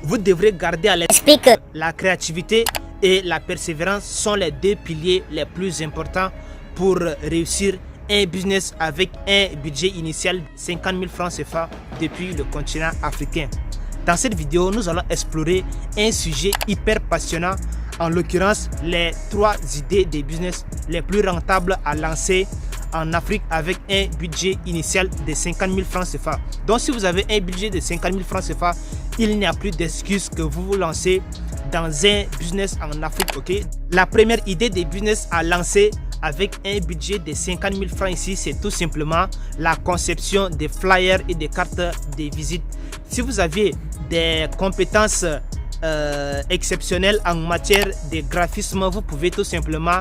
vous devrez garder à l'esprit que la créativité et la persévérance sont les deux piliers les plus importants pour réussir un business avec un budget initial de 50 000 francs CFA depuis le continent africain. Dans cette vidéo, nous allons explorer un sujet hyper passionnant, en l'occurrence les 3 idées de business les plus rentables à lancer en Afrique avec un budget initial de 50 000 francs CFA. Donc si vous avez un budget de 50 000 francs CFA, il n'y a plus d'excuses que vous vous lancez dans un business en Afrique. Ok. La première idée de business à lancer avec un budget de 50 000 francs ici, c'est tout simplement la conception des flyers et des cartes de visite. Si vous avez des compétences exceptionnelles en matière de graphisme, vous pouvez tout simplement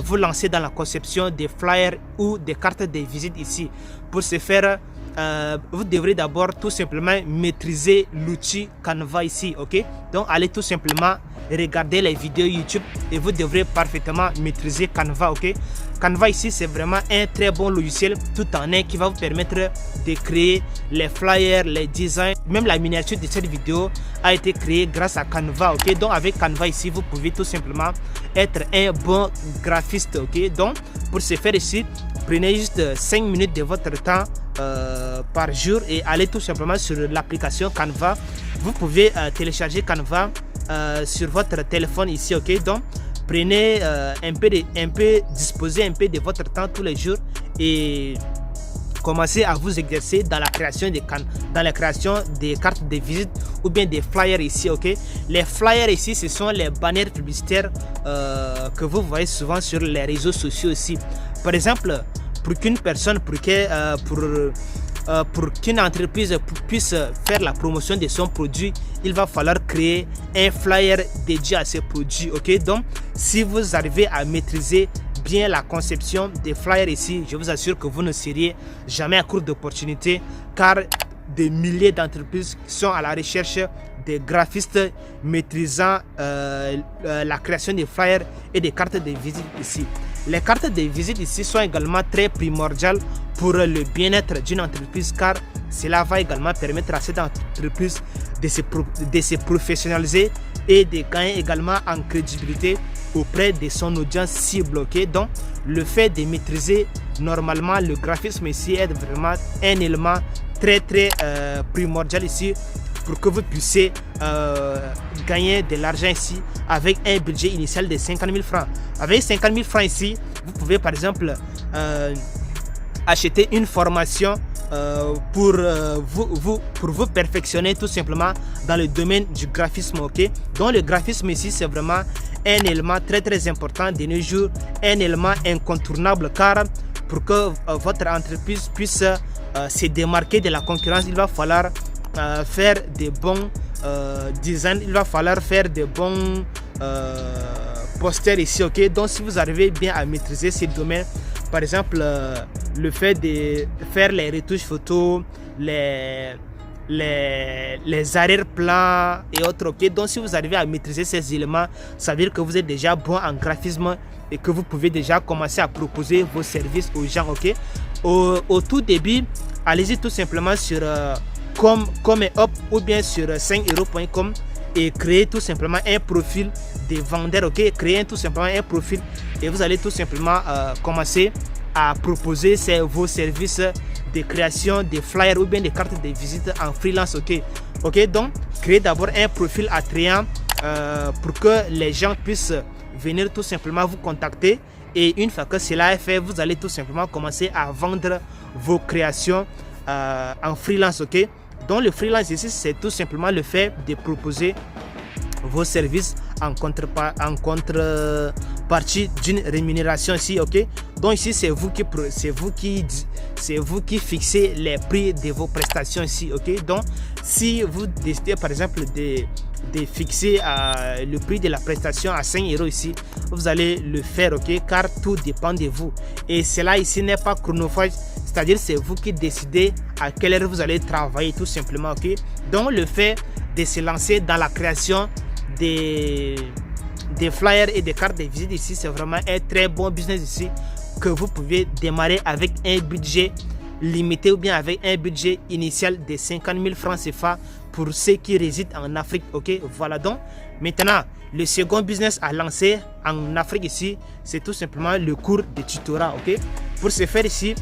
vous lancer dans la conception des flyers ou des cartes de visite ici. Pour ce faire, vous devrez d'abord tout simplement maîtriser l'outil Canva ici. Ok, donc allez tout simplement regarder les vidéos YouTube et vous devrez parfaitement maîtriser Canva. Ok, Canva ici c'est vraiment un très bon logiciel tout en un qui va vous permettre de créer les flyers, les designs, même la miniature de cette vidéo a été créée grâce à Canva. Ok, donc avec Canva ici vous pouvez tout simplement être un bon graphiste. Ok, donc pour ce faire ici, prenez juste 5 minutes de votre temps par jour et allez tout simplement sur l'application Canva. Vous pouvez télécharger Canva sur votre téléphone ici. Ok, donc prenez disposez un peu de votre temps tous les jours et commencez à vous exercer dans la création des cartes de visite ou bien des flyers ici. Ok, les flyers ici ce sont les bannières publicitaires que vous voyez souvent sur les réseaux sociaux aussi. Par exemple, pour qu'une personne, pour qu'une entreprise puisse faire la promotion de son produit, il va falloir créer un flyer dédié à ce produit. Ok, donc si vous arrivez à maîtriser bien la conception des flyers ici, je vous assure que vous ne seriez jamais à court d'opportunités, car des milliers d'entreprises sont à la recherche des graphistes maîtrisant la création des flyers et des cartes de visite ici. Les cartes de visite ici sont également très primordiales pour le bien-être d'une entreprise, car cela va également permettre à cette entreprise de se professionnaliser et de gagner également en crédibilité auprès de son audience cible. Okay? Donc le fait de maîtriser normalement le graphisme ici est vraiment un élément très primordial ici pour que vous puissiez gagner de l'argent ici avec un budget initial de 50 000 francs. Avec 50 000 francs ici, vous pouvez par exemple acheter une formation pour vous perfectionner tout simplement dans le domaine du graphisme. Ok, donc le graphisme ici c'est vraiment un élément très important de nos jours, un élément incontournable, car pour que votre entreprise puisse se démarquer de la concurrence, il va falloir faire des bons designs, il va falloir faire des bons posters ici. Ok, donc si vous arrivez bien à maîtriser ces domaines, par exemple le fait de faire les retouches photos, les arrière-plans et autres. Ok, donc si vous arrivez à maîtriser ces éléments, ça veut dire que vous êtes déjà bon en graphisme et que vous pouvez déjà commencer à proposer vos services aux gens. Ok, au tout début, allez-y tout simplement sur ComEup ou bien sur 5euros.com et créer tout simplement un profil de vendeur. Ok, créez tout simplement un profil et vous allez tout simplement commencer à proposer vos services de création de flyers ou bien de cartes de visite en freelance. Ok, donc créez d'abord un profil attrayant pour que les gens puissent venir tout simplement vous contacter, et une fois que cela est fait, vous allez tout simplement commencer à vendre vos créations en freelance. Ok, donc le freelance ici c'est tout simplement le fait de proposer vos services en contrepartie d'une rémunération ici. Ok, donc ici c'est vous qui fixez les prix de vos prestations ici. Ok, donc si vous décidez par exemple de fixer le prix de la prestation à 5 euros ici, vous allez le faire. Ok, car tout dépend de vous et cela ici n'est pas chronophage, c'est-à-dire c'est vous qui décidez à quelle heure vous allez travailler tout simplement. Ok, donc le fait de se lancer dans la création des flyers et des cartes de visite ici, c'est vraiment un très bon business ici que vous pouvez démarrer avec un budget limité ou bien avec un budget initial de 50 000 francs CFA pour ceux qui résident en Afrique. Ok, voilà. Donc maintenant, le second business à lancer en Afrique ici, c'est tout simplement le cours de tutorat. Ok, pour ce faire ici,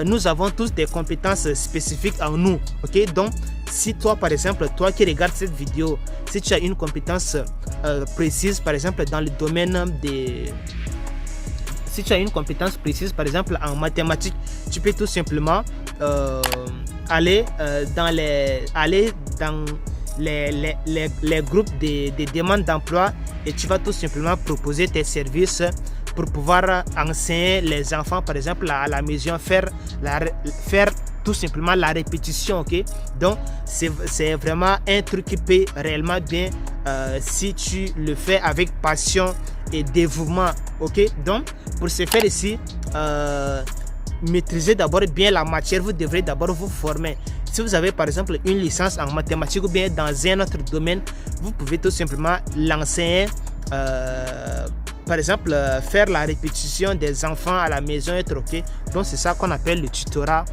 nous avons tous des compétences spécifiques en nous. Ok, donc si toi par exemple, toi qui regardes cette vidéo, si tu as une compétence précise, par exemple dans le domaine des... Si tu as une compétence précise, par exemple en mathématiques, tu peux tout simplement aller dans les groupes de demandes d'emploi et tu vas tout simplement proposer tes services pour pouvoir enseigner les enfants, par exemple à la maison, faire tout simplement la répétition. Ok, donc c'est vraiment un truc qui paye réellement bien si tu le fais avec passion et dévouement. Ok, donc pour ce faire ici, maîtrisez d'abord bien la matière. Vous devrez d'abord vous former. Si vous avez par exemple une licence en mathématiques ou bien dans un autre domaine, vous pouvez tout simplement l'enseigner. Par exemple, faire la répétition des enfants à la maison, être ok. Donc c'est ça qu'on appelle le tutorat.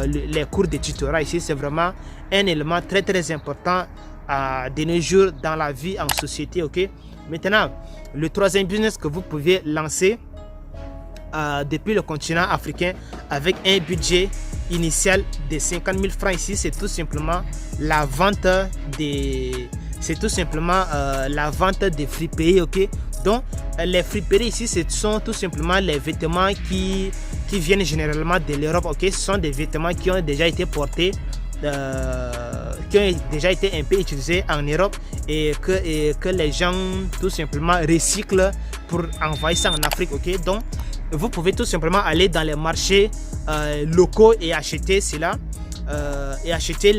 Les cours de tutorat ici, c'est vraiment un élément très très important de nos jours dans la vie en société. Ok. Maintenant, le troisième business que vous pouvez lancer depuis le continent africain avec un budget initial de 50 000 francs ici, c'est tout simplement la vente des... C'est tout simplement la vente des friperies. Ok, donc les friperies ici, ce sont tout simplement les vêtements qui viennent généralement de l'Europe. Ok, ce sont des vêtements qui ont déjà été portés, qui ont déjà été un peu utilisés en Europe et que les gens tout simplement recyclent pour envoyer ça en Afrique. Ok, donc vous pouvez tout simplement aller dans les marchés locaux et acheter cela et acheter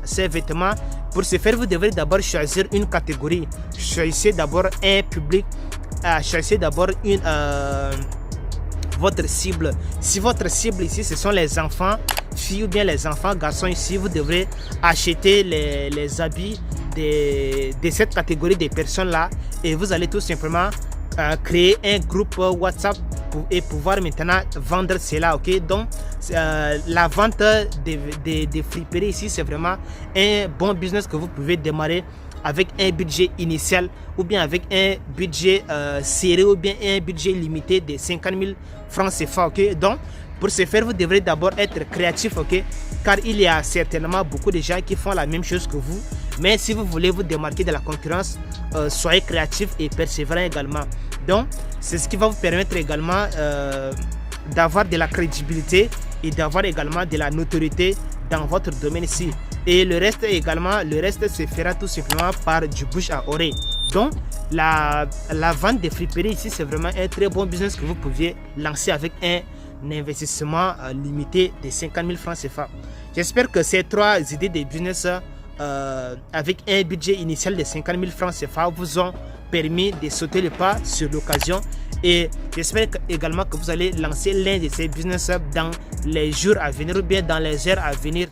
ces vêtements. Pour ce faire, vous devrez d'abord choisir une catégorie. Choisissez d'abord un public. Choisissez d'abord votre cible. Si votre cible ici, ce sont les enfants, filles ou bien les enfants, garçons ici, vous devrez acheter les habits de cette catégorie de personnes-là. Et vous allez tout simplement créer un groupe WhatsApp et pouvoir maintenant vendre cela. Ok, donc la vente des friperies ici, c'est vraiment un bon business que vous pouvez démarrer avec un budget initial ou bien avec un budget serré ou bien un budget limité de 50 000 francs CFA. Ok, donc pour ce faire, vous devrez d'abord être créatif. Ok, car il y a certainement beaucoup de gens qui font la même chose que vous. Mais si vous voulez vous démarquer de la concurrence, soyez créatif et persévérant également. Donc c'est ce qui va vous permettre également d'avoir de la crédibilité et d'avoir également de la notoriété dans votre domaine ici. Et le reste également, le reste se fera tout simplement par du bouche à oreille. Donc la vente des friperies ici, c'est vraiment un très bon business que vous pouviez lancer avec un investissement limité de 50 000 francs CFA. J'espère que ces trois idées de business avec un budget initial de 50 000 francs CFA vous ont permis de sauter le pas sur l'occasion. Et j'espère également que vous allez lancer l'un de ces business dans les jours à venir ou bien dans les heures à venir.